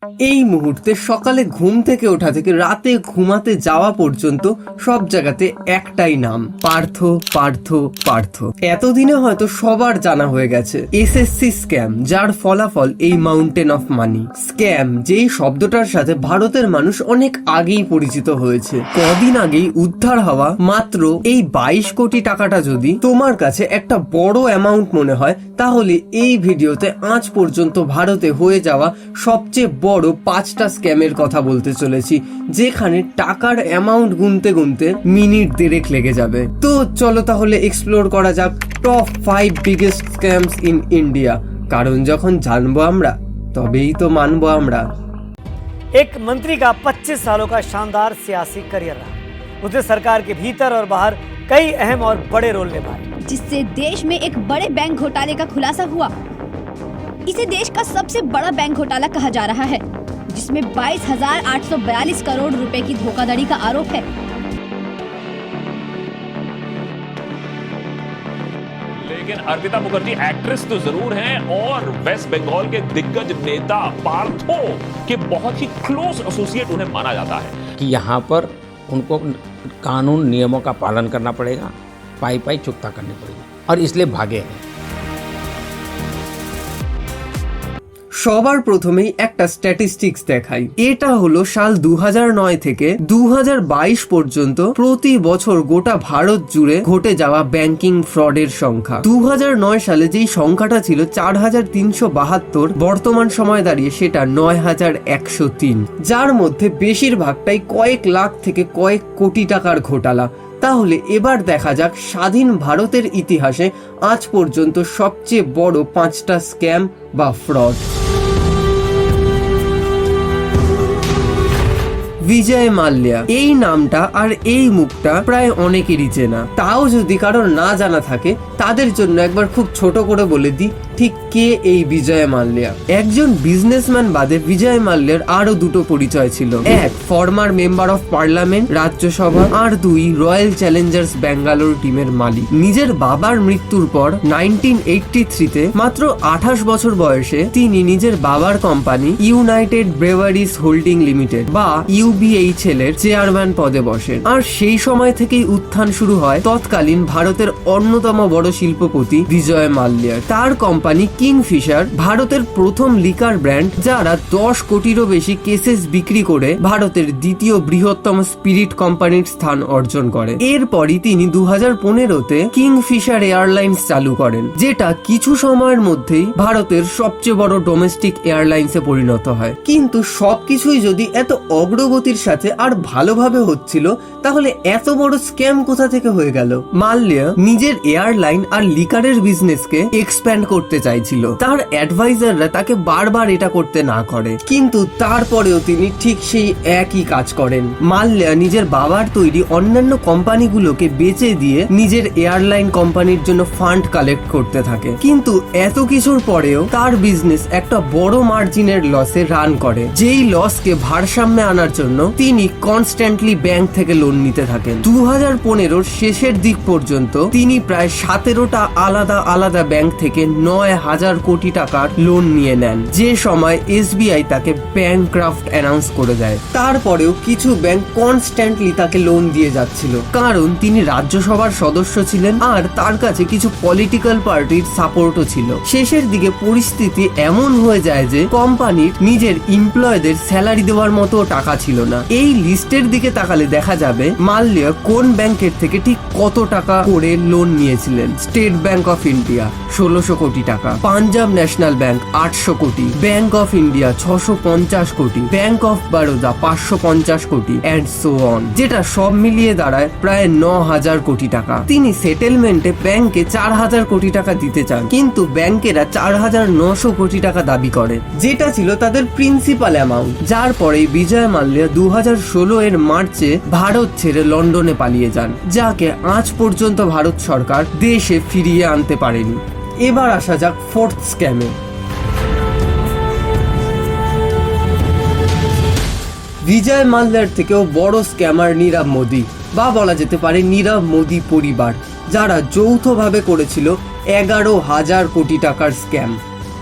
এই মুহূর্তে সকালে ঘুম থেকে ওঠা থেকে রাতে ঘুমাতে যাওয়া পর্যন্ত সব জায়গাতে একটাই নাম, পার্থ পার্থ পার্থ। এতদিনে হয়তো সবার জানা হয়ে গেছে এসএসসি স্ক্যাম, যার ফলাফল এই মাউন্টেন অফ মানি। স্ক্যাম যেই শব্দটার সাথে ভারতের মানুষ অনেক আগেই পরিচিত হয়েছে। কদিন আগেই উদ্ধার হওয়া মাত্র এই 22 কোটি টাকাটা যদি তোমার কাছে একটা বড় অ্যামাউন্ট মনে হয়, তাহলে এই ভিডিওতে আজ পর্যন্ত ভারতে হয়ে যাওয়া সবচেয়ে বড় 5টা স্ক্যামের কথা বলতে চলেছি, যেখানে টাকার অ্যামাউন্ট গুনতে গুনতে মিনিট দেড়েক লেগে যাবে। তো চলো তাহলে এক্সপ্লোর করা যাক top 5 biggest scams in India. কারণ যখন জানবো আমরা তবেই তো মানবো আমরা। एक मंत्री का 25 सालों का शानदार सियासी करियर रहा। उसने सरकार के भीतर और बाहर कई अहम और बड़े रोल निभाए, जिससे देश में एक बड़े बैंक घोटाले का खुलासा हुआ। इसे देश का सबसे बड़ा बैंक घोटाला कहा जा रहा है, जिसमें 22,842 करोड़ रुपए की धोखाधड़ी का आरोप है। लेकिन अर्पिता मुखर्जी एक्ट्रेस तो जरूर हैं और वेस्ट बंगाल के दिग्गज नेता पार्थो के बहुत ही क्लोज एसोसिएट उन्हें माना जाता है कि यहाँ पर उनको कानून नियमों का पालन करना पड़ेगा, पाई पाई चुकता करनी पड़ेगी, और इसलिए भागे हैं। সবার প্রথমেই একটা স্ট্যাটিস্টিক্স দেখাই। এটা হলো সাল 2009 থেকে 2022 পর্যন্ত প্রতি বছর গোটা ভারত জুড়ে ঘটে যাওয়া ব্যাংকিং ফ্রডের সংখ্যা। 2009 সালে যেই সংখ্যাটা ছিল 4372, বর্তমান সময় দাঁড়িয়ে সেটা 9103, যার মধ্যে বেশিরভাগটাই কয়েক লাখ থেকে কয়েক কোটি টাকার ঘোটালা। তাহলে এবার দেখা যাক স্বাধীন ভারতের ইতিহাসে আজ পর্যন্ত সবচেয়ে বড় 5টা স্ক্যাম বা ফ্রড। বিজয় মাল্যা, এই নামটা আর এই মুখটা প্রায় অনেকেরই চেনা। তাও যদি কারোর না জানা থাকে, তাদের জন্য একবার খুব ছোট করে বলে দিই ঠিক কে এই বিজয় মাল্যা। একজন বিজনেসম্যান বাদে বিজয় মাল্যার আরো দুটো পরিচয় ছিল। 1, former member of parliament Rajya Sabha, আর 2, রয়্যাল চ্যালেঞ্জার্স ব্যাঙ্গালোর টিমের মালিক। নিজের বাবার মৃত্যুর পর 1983-তে মাত্র 28 বছর বয়সে তিনি নিজের বাবার কোম্পানি ইউনাইটেড ব্রেভারিজ হোল্ডিং লিমিটেড বা UBHL এর চেয়ারম্যান পদে বসেন। আর সেই সময় থেকেই উত্থান শুরু হয় তৎকালীন ভারতের অন্যতম বড় শিল্পপতি বিজয় মাল্যার। তার কোম্পানি কিংফিশার ভারতের প্রথম লিকার ব্র্যান্ড, যারা 10 কোটিরও বেশি কেসেস বিক্রি করে ভারতের দ্বিতীয় বৃহত্তম স্পিরিট কোম্পানির স্থান অর্জন করে। এরপরই তিনি 2015-তে কিংফিশার এয়ারলাইন্স চালু করেন, যেটা কিছু সময়ের মধ্যেই ভারতের সবচেয়ে বড় ডোমেস্টিক এয়ারলাইন্সে পরিণত হয়। কিন্তু সবকিছুই যদি এত অগ্রগতির সাথে আর ভালোভাবে হচ্ছিল, তাহলে এত বড় স্ক্যাম কোথা থেকে হয়ে গেল? মাল্যা নিজের এয়ারলাইন আর লিকারের বিজনেসকে এক্সপ্যান্ড করতে চাইছিল। তার অ্যাডভাইজাররা তাকে বারবার এটা করতে না করে, কিন্তু তারপরেও তিনি ঠিক সেই একই কাজ করেন। মাল্যা নিজের বাবার তৈরি অন্যান্য কোম্পানিগুলোকে বেচে দিয়ে নিজের এয়ারলাইন কোম্পানির জন্য ফান্ড কালেক্ট করতে থাকে। কিন্তু এত কিছুর পরেও তার বিজনেস একটা বড় মার্জিনের লসে রান করে। যেই লসকে ভারসাম্যে আনার জন্য তিনি কনস্ট্যান্টলি ব্যাংক থেকে লোন নিতে থাকেন। 2015-র শেষের দিক পর্যন্ত তিনি প্রায় 17টা আলাদা আলাদা ব্যাংক থেকে 9,000 কোটি টাকার লোন নিয়ে নেন, যে সময় SBI তাকে ব্যাংকক্রাফট অ্যানাউন্স করে দেয়। তারপরেও কিছু ব্যাংক কনস্ট্যান্টলি তাকে লোন দিয়ে যাচ্ছিল, কারণ তিনি রাজ্যসভার সদস্য ছিলেন আর তার কাছে কিছু পলিটিক্যাল পার্টির সাপোর্টও ছিল। শেষের দিকে পরিস্থিতি এমন হয়ে যায় যে কোম্পানির নিজের এমপ্লয়ীদের স্যালারি দেওয়ার মতো টাকা ছিল না। এই লিস্টের দিকে তাকালে দেখা যাবে মাল্যা কোন ব্যাংকের থেকে ঠিক কত টাকা করে লোন নিয়েছিলেন। স্টেট ব্যাংক অফ ইন্ডিয়া 1600 কোটি টাকা, পাঞ্জাব ন্যাশনাল ব্যাংক 800 কোটি, ব্যাংক অফ ইন্ডিয়া 650 কোটি, ব্যাংক অফ বরোদা 550 কোটি এন্ড সো অন, যেটা সব মিলিয়ে দাঁড়ায় প্রায় 9,000 কোটি টাকা। তিনি সেটেলমেন্টে ব্যাংকে 4,000 কোটি টাকা দিতে চান, কিন্তু ব্যাংকেরা 4,900 কোটি টাকা দাবি করে, যেটা ছিল তাদের প্রিন্সিপাল অ্যামাউন্ট। যার পরেই বিজয় মাল্যা 2016-এর মার্চে ভারত ছেড়ে লন্ডনে পালিয়ে যান, যাকে আজ পর্যন্ত ভারত সরকার দেশে ফিরিয়ে আনতে পারেনি। এবার আসা যাক 4th স্ক্যামে। বিজয় মাল্যার থেকেও বড় স্ক্যামার নীরব মোদি, বা বলা যেতে পারে নীরব মোদি পরিবার, যারা যৌথভাবে করেছিল 11,000 কোটি টাকার স্ক্যাম।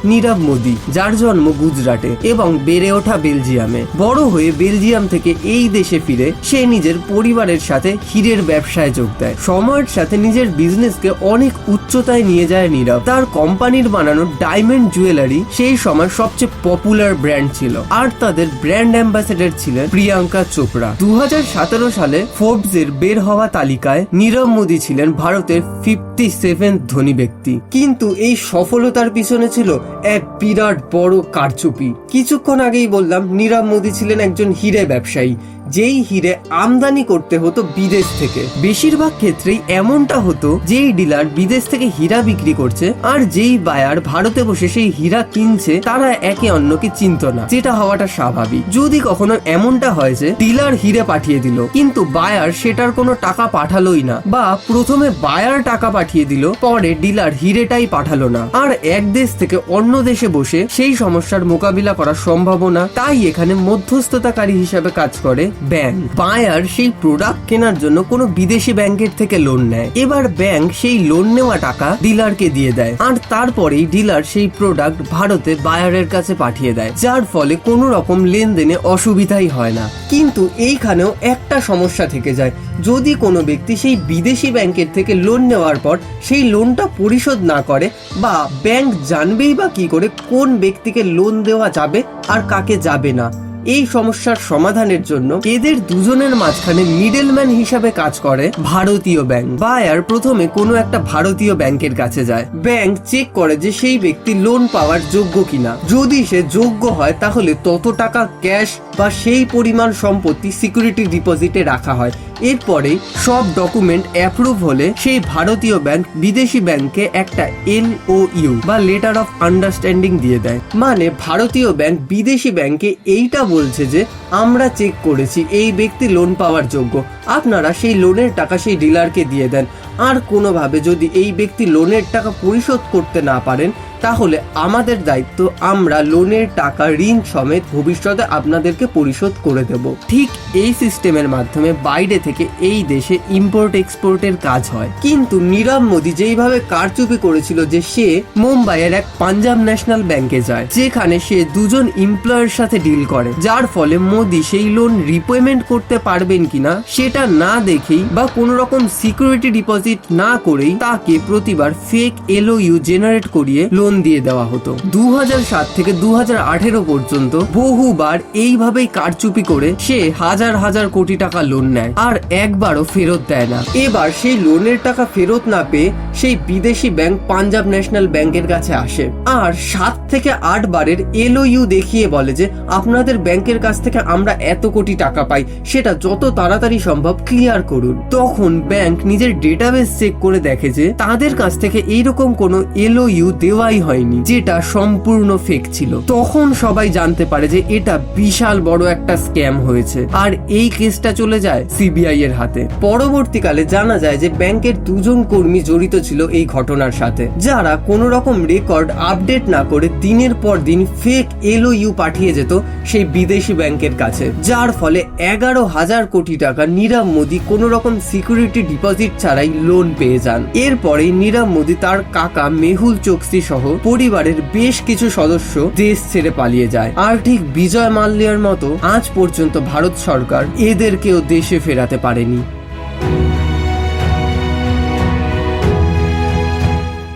নীরব মোদি, যার জন্ম গুজরাটে এবং বেড়ে ওঠা বেলজিয়ামে। বড় হয়ে বেলজিয়াম থেকে এই দেশে ফিরে সে নিজের পরিবারের সাথে হীরের ব্যবসায় যোগ দেয়। সময়ের সাথে নিজের বিজনেসকে অনেক উচ্চতায় নিয়ে যায় নীরব। তার কোম্পানির বানানো ডায়মন্ড জুয়েলারি সেই সময় সবচেয়ে পপুলার ব্র্যান্ড ছিল, আর তাদের ব্র্যান্ড অ্যাম্বাসেডর ছিলেন প্রিয়াঙ্কা চোপড়া। 2017 সালে ফোর্বসের বের হওয়া তালিকায় নীরব মোদি ছিলেন ভারতের 57 ধনী ব্যক্তি। কিন্তু এই সফলতার পিছনে ছিল এক বিরাট বড় কারচুপি। কিছুক্ষণ আগেই বললাম নীরব মোদি ছিলেন একজন হীরে ব্যবসায়ী, যেই হীরে আমদানি করতে হতো বিদেশ থেকে। বেশিরভাগ ক্ষেত্রেই এমনটা হতো, যেই ডিলার বিদেশ থেকে হীরা বিক্রি করছে আর যেই বায়ার ভারতে বসে সেই হীরা কিনছে, তারা একে অন্যকে চিনত না, যেটা হওয়াটা স্বাভাবিক। যদি কখনো এমনটা হয় যে ডিলার হীরে পাঠিয়ে দিল কিন্তু বায়ার সেটার কোনো টাকা পাঠালোই না, বা প্রথমে বায়ার টাকা পাঠিয়ে দিল পরে ডিলার হীরেটাই পাঠালো না, আর এক দেশ থেকে অন্য দেশে বসে সেই সমস্যার মোকাবিলা করা সম্ভব না, তাই এখানে মধ্যস্থতাকারী হিসাবে কাজ করে ব্যাংক। বায়ার সেই প্রোডাক্ট কেনার জন্য কোনো বিদেশি ব্যাংকের থেকে লোন নেয়। এবার ব্যাংক সেই লোন নেওয়া টাকা ডিলারকে দিয়ে দেয়, আর তারপরেই ডিলার সেই প্রোডাক্ট ভারতে বায়ারের কাছে পাঠিয়ে দেয়, যার ফলে কোনো রকম লেনদেনে অসুবিধাই হয় না। কিন্তু এইখানেও একটা সমস্যা থেকে যায়, যদি কোনো ব্যক্তি সেই বিদেশি ব্যাংকের থেকে লোন নেওয়ার পর সেই লোনটা পরিশোধ না করে, বা ব্যাংক জানবেই বা কি করে কোন ব্যক্তিকে লোন দেওয়া যাবে আর কাকে যাবে না। এই সমস্যার সমাধানের জন্য এদের দুজনের মাঝখানে মিডলম্যান হিসাবে কাজ করে ভারতীয় ব্যাংক। বায়ার প্রথমে কোনো একটা ভারতীয় ব্যাংকের কাছে যায়। ব্যাংক চেক করে যে সেই ব্যক্তি লোন পাওয়ার যোগ্য কিনা। যদি সে যোগ্য হয় তাহলে তত টাকা ক্যাশ বা সেই পরিমাণ সম্পত্তি সিকিউরিটি ডিপোজিটে রাখা হয়। এরপরে সব ডকুমেন্ট অ্যাপ্রুভ হলে সেই ভারতীয় ব্যাংক বিদেশি ব্যাংকে একটা LOU বা লেটার অফ আন্ডারস্ট্যান্ডিং দিয়ে দেয়। মানে ভারতীয় ব্যাংক বিদেশি ব্যাংকে এইটা বলছে যে আমরা চেক করেছি এই ব্যক্তি লোন পাওয়ার যোগ্য, আপনারা সেই লোনের টাকা সেই ডিলারকে দিয়ে দেন। আর কোনোভাবে যদি এই ব্যক্তি লোনের টাকা পরিশোধ করতে না পারেন, তাহলে আমাদের দায়িত্ব, আমরা লোনের টাকা ঋণ সমেত ভবিষ্যতে আপনাদেরকে পরিশোধ করে দেব। ঠিক এই সিস্টেমের মাধ্যমে বাইরে থেকে এই দেশে ইম্পোর্ট এক্সপোর্টের কাজ হয়। কিন্তু নীরব মোদি যেইভাবে কারচুপি করেছিল যে সে মুম্বাইয়ের এক পাঞ্জাব ন্যাশনাল ব্যাংকে যায়, যেখানে সে দুজন এমপ্লয়ের সাথে ডিল করে, যার ফলে মোদি সেই লোন রিপেমেন্ট করতে পারবেন কিনা সেটা না দেখেই বা কোনো রকম সিকিউরিটি ডিপোজিট না করেই তাকে প্রতিবার ফেক LOU জেনারেট করিয়ে লোন দিয়ে দেওয়া হতো। 2007 থেকে 2018 পর্যন্ত বহুবার এইভাবেই কারচুপি করে সে হাজার হাজার কোটি টাকা লোন নেয় আর একবারও ফেরত দেয় না। এবার সেই লোনের টাকা ফেরত না পেয়ে সেই বিদেশি ব্যাংক পাঞ্জাব ন্যাশনাল ব্যাংকের কাছে আসে আর 7 থেকে 8 বারের LOU দেখিয়ে বলে যে আপনাদের ব্যাংকের কাছ থেকে আমরা এত কোটি টাকা পাই, সেটা যত তাড়াতাড়ি সম্ভব ক্লিয়ার করুন। তখন ব্যাংক নিজের ডেটাবেস চেক করে দেখে যে তাদের কাছ থেকে এইরকম কোনো LOU দেওয়াই হয়নি, যেটা সম্পূর্ণ ফেক ছিল। তখন সবাই জানতে পারে যে এটা বিশাল বড় একটা স্ক্যাম হয়েছে, আর এই কেসটা চলে যায় CBI এর হাতে। পরবর্তীকালে জানা যায় যে ব্যাংকের দুজন কর্মী জড়িত ছিল এই ঘটনার সাথে, যারা কোনো রকম রেকর্ড আপডেট না করে দিনের পর দিন ফেক LOU পাঠিয়ে যেত সেই বিদেশি ব্যাংকের কাছে, যার ফলে 11,000 কোটি টাকা নীরব মোদি কোনো রকম সিকিউরিটি ডিপোজিট ছাড়াই লোন পেয়ে যান। এরপরে নীরব মোদি তার কাকা মেহুল চোকসি সহ পরিবারের বেশ কিছু সদস্য দেশ ছেড়ে পালিয়ে যায়। আর ঠিক বিজয় মাল্যার মতো আজ পর্যন্ত ভারত সরকার এদেরকেও দেশে ফেরাতে পারেনি।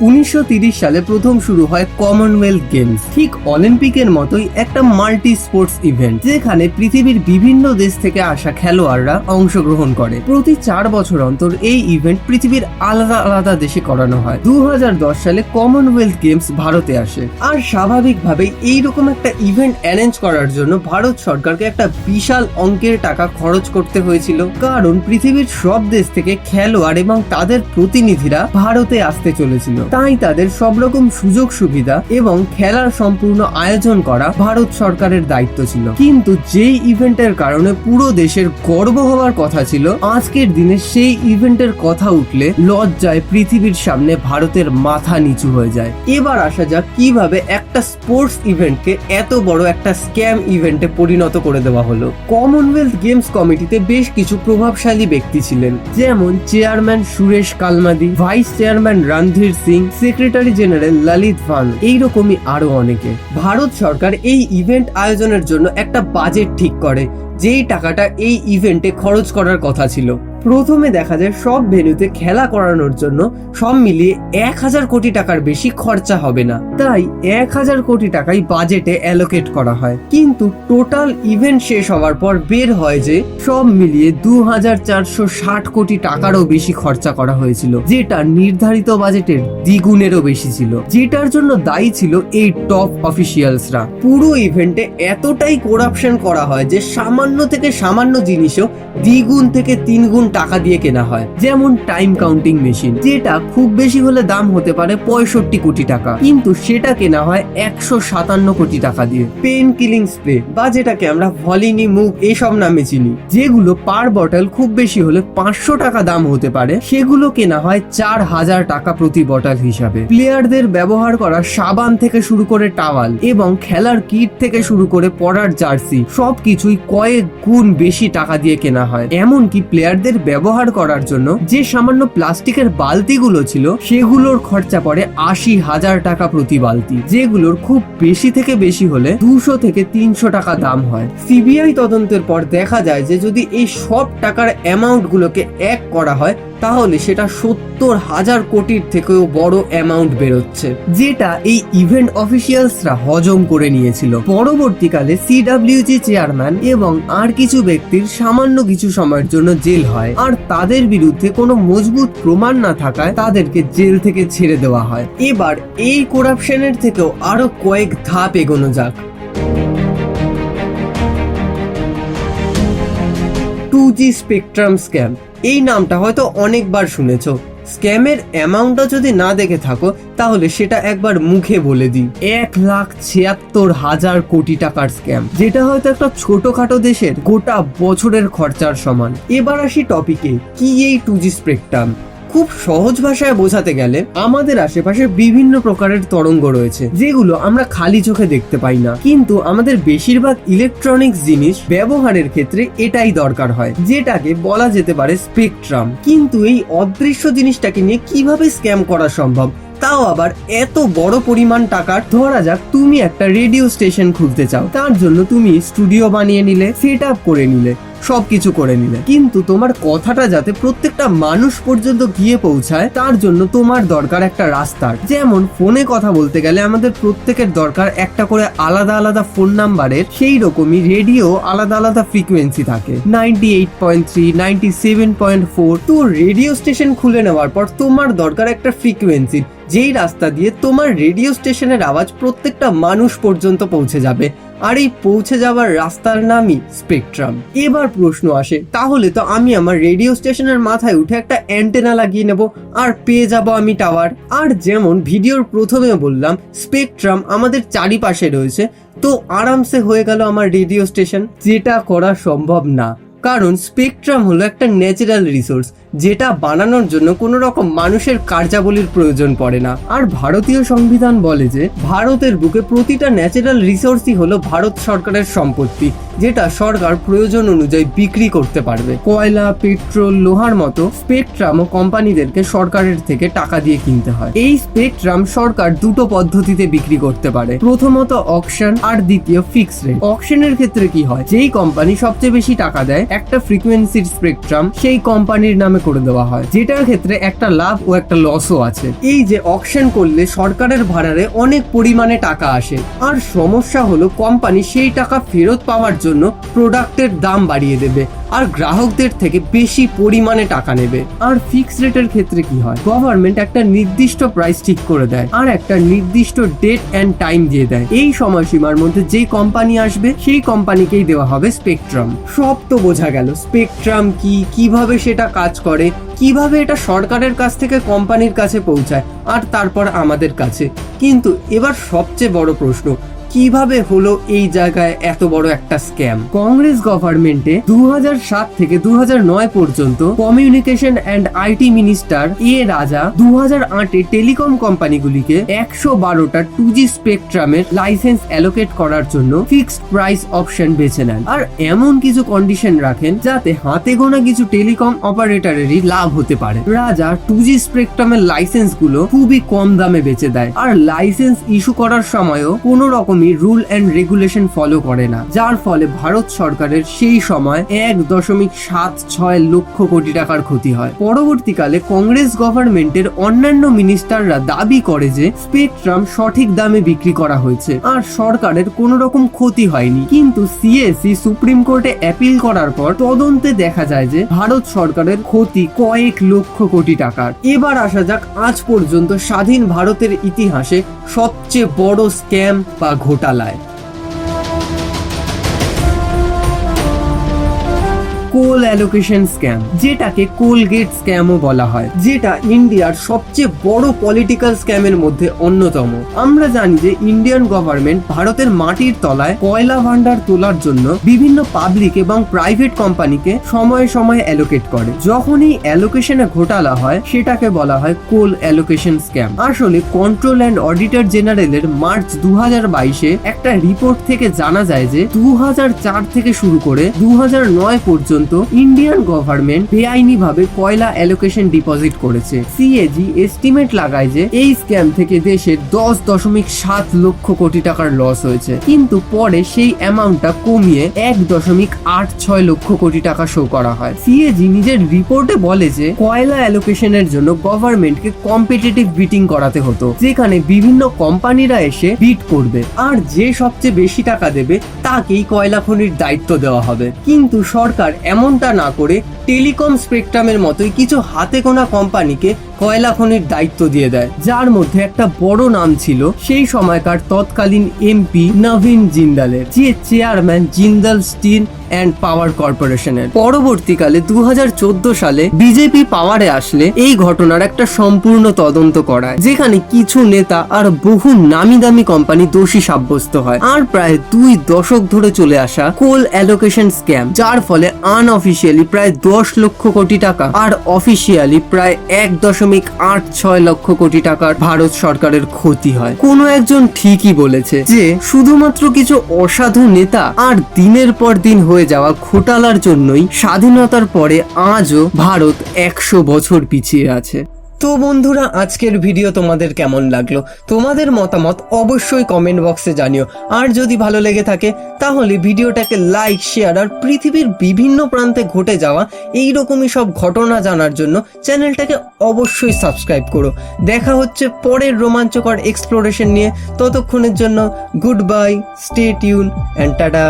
1930 সালে প্রথম শুরু হয় কমনওয়েলথ গেমস। ঠিক অলিম্পিকের মতোই একটা মাল্টি স্পোর্টস ইভেন্ট, যেখানে পৃথিবীর বিভিন্ন দেশ থেকে আসা খেলোয়াড়রা অংশগ্রহণ করে। প্রতি 4 বছর অন্তর এই ইভেন্ট পৃথিবীর আলাদা আলাদা দেশে করানো হয়। 2010 সালে কমনওয়েলথ গেমস ভারতে আসে, আর স্বাভাবিকভাবেই এইরকম একটা ইভেন্ট অ্যারেঞ্জ করার জন্য ভারত সরকারকে একটা বিশাল অঙ্কের টাকা খরচ করতে হয়েছিল, কারণ পৃথিবীর সব দেশ থেকে খেলোয়াড় এবং তাদের প্রতিনিধিরা ভারতে আসতে চলেছিল। তাই তাদের সব রকম সুযোগ সুবিধা এবং খেলার সম্পূর্ণ আয়োজন করা ভারত সরকারের দায়িত্ব ছিল। কিন্তু যেই ইভেন্টের কারণে পুরো দেশের গর্ব হওয়ার কথা ছিল, আজকের দিনে সেই ইভেন্টের কথা উঠলে লজ্জায় পৃথিবীর সামনে ভারতের মাথা নিচু হয়ে যায়। এবার আসা যাক কিভাবে একটা স্পোর্টস ইভেন্টকে এত বড় একটা স্ক্যাম ইভেন্টে পরিণত করে দেওয়া হলো। কমনওয়েলথ গেমস কমিটিতে বেশ কিছু প্রভাবশালী ব্যক্তি ছিলেন, যেমন chairman Suresh Kalmadi, vice chairman Randhir Singh, Singh, secretary general Lalit Bhan, এইরকমই আরো অনেকে। ভারত সরকার এই ইভেন্ট আয়োজনের জন্য একটা বাজেট ঠিক করে, যেই টাকাটা এই ইভেন্টে খরচ করার কথা ছিল। প্রথমে দেখা যায় সব ভেন্যুতে খেলা করানোর জন্য সব মিলিয়ে 1000 কোটি টাকার বেশি খরচা হবে না, তাই 1000 কোটি টাকাই বাজেটে অ্যালোকেট করা হয়। কিন্তু টোটাল ইভেন্ট শেষ হওয়ার পর বের হয় যে সব মিলিয়ে 2460 কোটি টাকারও বেশি খরচা করা হয়েছিল, যেটা নির্ধারিত বাজেটের দ্বিগুণেরও বেশি ছিল, যেটার জন্য দায়ী ছিল এই টপ অফিসিয়ালসরা। পুরো ইভেন্টে এতটাই করাপশন করা হয় যে সামান্য থেকে সামান্য জিনিসও দ্বিগুণ থেকে 3 গুণ টাকা দিয়ে কেনা হয়। যেমন টাইম কাউন্টিং মেশিন, যেটা খুব বেশি হলে দাম হতে পারে 65 কোটি টাকা, কিন্তু সেটা কেনা হয় 157 কোটি টাকা দিয়ে। পেন কিলিং স্প্রে, বা যেটাকে আমরা ভলিনি মুভ এসব নামে চিনি, যেগুলো পার বটল খুব বেশি হলে 500 টাকা দাম হতে পারে, সেগুলো কেনা হয় 4000 টাকা প্রতি বটল হিসাবে। প্লেয়ারদের ব্যবহার করা সাবান থেকে শুরু করে টাওয়াল এবং খেলার কিট থেকে শুরু করে পরার জার্সি, সবকিছুই কয়েক গুণ বেশি টাকা দিয়ে কেনা হয়। এমনকি প্লেয়ারদের ব্যবহার করার জন্য যে সামান্য প্লাস্টিকের বালতিগুলো ছিল, সেগুলোর খরচা পড়ে 80,000 টাকা প্রতি বালতি, যেগুলোর খুব বেশি থেকে বেশি হলে 200 থেকে 300 টাকা দাম হয়। সিবিআই তদন্তের পর দেখা যায় যে যদি এই সব টাকার অ্যামাউন্ট গুলোকে এক করা হয়, তাহলে সেটা 70,000 কোটির থেকেও বড় অ্যামাউন্ট বেরোচ্ছে, যেটা এই ইভেন্ট অফিসিয়ালসরা হজম করে নিয়েছিল। পরবর্তীকালে সিডব্লিউজি চেয়ারম্যান এবং আর কিছু ব্যক্তির সামান্য কিছু সময়ের জন্য জেল হয়, আর তাদের বিরুদ্ধে কোনো মজবুত প্রমাণ না থাকায় তাদেরকে জেল থেকে ছেড়ে দেওয়া হয়। এবার এই করাপশনের থেকেও আরো কয়েক ধাপ এগোনো যাক। 2G স্পেকট্রাম স্ক্যাম, এই নামটা হয়তো অনেকবার শুনেছো। স্ক্যামের অ্যামাউন্টটা যদি না দেখে থাকো, তাহলে সেটা একবার মুখে বলে দিই। 1,76,000 কোটি টাকার স্ক্যাম, যেটা হয়তো একটা ছোটখাটো দেশের গোটা বছরের খরচার সমান। এবার আসি টপিকে, কি এই 2G স্পেকট্রাম? খুব সহজ ভাষায় বোঝাতে গেলে আমাদের আশেপাশে বিভিন্ন প্রকারের তরঙ্গ রয়েছে, যেগুলো আমরা খালি চোখে দেখতে পাই না, কিন্তু আমাদের বেশিরভাগ ইলেকট্রনিক্স জিনিস ব্যবহারের ক্ষেত্রে এটাই দরকার হয়, যেটাকে বলা যেতে পারে স্পেকট্রাম। কিন্তু এই অদৃশ্য জিনিসটাকে নিয়ে কিভাবে স্ক্যাম করা সম্ভব, তাও আবার এত বড় পরিমাণ টাকার? ধরা যাক তুমি একটা রেডিও স্টেশন খুলতে চাও, তার জন্য তুমি স্টুডিও বানিয়ে নিলে, সেট আপ করে নিলে, সবকিছু করে নিলে, কিন্তু তোমার কথাটা যাতে প্রত্যেকটা মানুষ পর্যন্ত গিয়ে পৌঁছায়, তার জন্য তোমার দরকার একটা রাস্তার। যেমন ফোনে কথা বলতে গেলে আমাদের প্রত্যেকের দরকার একটা করে আলাদা আলাদা ফোন নাম্বারের, সেই রকমই রেডিও আলাদা আলাদা ফ্রিকোয়েন্সি থাকে, 98.3, 97.4। তো রেডিও স্টেশন খুলে নেওয়ার পর তোমার দরকার একটা ফ্রিকোয়েন্সি, যেই রাস্তা দিয়ে তোমার রেডিও স্টেশনের আওয়াজ প্রত্যেকটা মানুষ পর্যন্ত পৌঁছে যাবে, আর এই পৌঁছে যাওয়ার রাস্তার নামই স্পেকট্রাম। এবার প্রশ্ন আসে, তাহলে তো আমি আমার রেডিও স্টেশনের মাথায় উঠে একটা অ্যান্টেনা লাগিয়ে নেব, আর পেয়ে যাব আমি টাওয়ার। আর যেমন ভিডিওর প্রথমে বললাম, স্পেকট্রাম আমাদের চারিপাশে রয়েছে, তো আরামসে হয়ে গেল আমার রেডিও স্টেশন। যেটা করা সম্ভব না, কারণ স্পেকট্রাম হলো একটা ন্যাচারাল রিসোর্স, যেটা বানানোর জন্য কোনো রকম মানুষের কার্যাবলীর প্রয়োজন পড়ে না। আর ভারতীয় সংবিধান বলে যে ভারতের বুকে প্রতিটা ন্যাচারাল রিসোর্সই হলো ভারত সরকারের সম্পত্তি, যেটা সরকার প্রয়োজন অনুযায়ী বিক্রি করতে পারবে। কয়লা, পেট্রোল, লোহার মতো স্পেকট্রামও কোম্পানিদেরকে সরকারের থেকে টাকা দিয়ে কিনতে হয়। এই স্পেকট্রাম সরকার দুটো পদ্ধতিতে বিক্রি করতে পারে, প্রথমত অকশন, আর দ্বিতীয় ফিক্স রেট। অকশনের ক্ষেত্রে কি হয়, যেই কোম্পানি সবচেয়ে বেশি টাকা দেয় একটা ফ্রিকোয়েন্সির স্পেকট্রাম সেই কোম্পানির নামে করে দেওয়া হয়, যেটার ক্ষেত্রে একটা লাভ ও একটা লসও আছে। এই যে অকশন করলে সরকারের ভাড়ারে অনেক পরিমাণে টাকা আসে, আর সমস্যা হলো কোম্পানি সেই টাকা ফেরত পাওয়ার জন্য প্রোডাক্টের দাম বাড়িয়ে দেবে, আর গ্রাহকদের থেকে বেশি পরিমাণে টাকা নেবে। আর ফিক্স রেটের ক্ষেত্রে কি হয়, গভর্নমেন্ট একটা নির্দিষ্ট প্রাইস ঠিক করে দেয়, আর একটা নির্দিষ্ট ডেট এন্ড টাইম দিয়ে দেয়। এই সময়সীমার মধ্যে যেই কোম্পানি আসবে সেই কোম্পানিকেই দেওয়া হবে স্পেকট্রাম। সব তো বোঝা গেল স্পেকট্রাম কি, কিভাবে সেটা কাজ করে, কিভাবে এটা সরকারের কাছ থেকে কোম্পানির কাছে পৌঁছায়, আর তারপর আমাদের কাছে। কিন্তু এবার সবচেয়ে বড় প্রশ্ন, কিভাবে হলো এই জায়গায় এত বড় একটা স্ক্যাম। কংগ্রেস গভর্নমেন্টে 2007 থেকে 2009 পর্যন্ত কমিউনিকেশন অ্যান্ড আইটি মিনিস্টার রাজা 2008-এ টেলিকম কোম্পানিগুলিকে 112টা 2G স্পেকট্রামের লাইসেন্স অ্যালোকেট করার জন্য ফিক্সড প্রাইস অপশন বেছে নেন আর এমন কিছু কন্ডিশন রাখেন যাতে হাতে গোনা কিছু টেলিকম অপারেটরেরই লাভ হতে পারে। রাজা 2G স্পেকট্রামের লাইসেন্স গুলো খুবই কম দামে বেচে দেয় আর লাইসেন্স ইস্যু করার সময়ও কোনো রকমই রুল এন্ড রেগুলেশন ফলো করে না, যার ফলে ভারত সরকারের সেই সময় 1.76 লক্ষ কোটি টাকার ক্ষতি হয়। পরবর্তীকালে কংগ্রেস গভর্নমেন্টের অন্যান্য মিনিস্টাররা দাবি করে যে স্পেকট্রাম সঠিক দামে বিক্রি করা হয়েছে আর সরকারের কোনো রকম ক্ষতি হয়নি, কিন্তু সিএসসি সুপ্রিম কোর্টে অ্যাপিল করার পর তদন্তে দেখা যায় যে ভারত সরকারের ক্ষতি কয়েক লক্ষ কোটি টাকার। এবার আসা যাক আজ পর্যন্ত স্বাধীন ভারতের ইতিহাসে সবচেয়ে বড় স্ক্যাম বা ঘোটালায়। কোল অ্যালোকেশন স্ক্যাম, যেটাকে কোলগেট স্ক্যামও বলা হয়, যেটা ইন্ডিয়ার সবচেয়ে বড় পলিটিক্যাল স্ক্যামের মধ্যে অন্যতম। আমরা জানি যে ইন্ডিয়ান গভর্নমেন্ট ভারতের মাটির তলায় কয়লা ভান্ডার তোলার জন্য বিভিন্ন পাবলিক এবং প্রাইভেট কোম্পানিকে সময়ে সময়ে অ্যালোকেট করে। যখন এই অ্যালোকেশনে ঘোটালা হয় সেটাকে বলা হয় কোল অ্যালোকেশন স্ক্যাম। আসলে কন্ট্রোল অ্যান্ড অডিটর জেনারেলের মার্চ 2022-এ একটা রিপোর্ট থেকে জানা যায় যে 2004 থেকে শুরু করে 2009 পর্যন্ত ইন্ডিয়ান গভর্নমেন্ট বেআইনি ভাবে কয়লা অ্যালোকেশন ডিপোজিট করেছে। সিএজি এস্টিমেট লাগায় যে এই স্ক্যাম থেকে দেশের 10.7 লক্ষ কোটি টাকার লস হয়েছে, কিন্তু পরে সেই অ্যামাউন্টটা কমিয়ে 1.86 লক্ষ কোটি টাকা শো করা হয়। সিএজি নিজের রিপোর্টে বলে যে কয়লা অ্যালোকেশনের জন্য গভর্নমেন্টকে কম্পিটিটিভ বিটিং করাতে হতো, যেখানে বিভিন্ন কোম্পানিরা এসে বিট করবে আর যে সবচেয়ে বেশি টাকা দেবে তাকেই কয়লা খনির দায়িত্ব দেওয়া হবে। কিন্তু সরকার এমনটা না করে টেলিকম স্পেকট্রামের মতোই কিছু হাতে গোনা কোম্পানিকে কয়লা খনির দায়িত্ব দিয়ে দেয়, যার মধ্যে একটা বড় নাম ছিল সেই সময়কার তৎকালীন এমপি নবীন জিন্দালের, যে chairman Jindal steel and power কর্পোরেশনের। পরবর্তীকালে 2014 সালে বিজেপি পাওয়ারে আসলে এই ঘটনার একটা সম্পূর্ণ তদন্ত করায়, যেখানে কিছু নেতা আর বহু নামি দামি কোম্পানি দোষী সাব্যস্ত হয় আর প্রায় 2 দশক ধরে চলে আসা কোল অ্যালোকেশন স্ক্যাম, যার ফলে আনঅফিসিয়ালি প্রায় 10 লক্ষ কোটি টাকা আর অফিসিয়ালি প্রায় 1.86 লক্ষ কোটি টাকার ভারত সরকারের ক্ষতি হয়। কোনো একজন ঠিকই বলেছে যে শুধুমাত্র কিছু অসাধু নেতা আর দিনের পর দিন হয়ে যাওয়া ঘোটালার জন্যই স্বাধীনতার পরে আজও ভারত 100 বছর পিছিয়ে আছে। তো বন্ধুরা, আজকের ভিডিও তোমাদের কেমন লাগলো? তোমাদের মতামত অবশ্যই কমেন্ট বক্সে জানিও। আর যদি ভালো লেগে থাকে তাহলে ভিডিওটাকে লাইক, শেয়ার আর পৃথিবীর বিভিন্ন প্রান্তে ঘটে যাওয়া এইরকমই সব ঘটনা জানার জন্য চ্যানেলটাকে অবশ্যই সাবস্ক্রাইব করো। দেখা হচ্ছে পরের রোমাঞ্চকর এক্সপ্লোরেশন নিয়ে। ততক্ষণের জন্য good bye, stay tune and tata.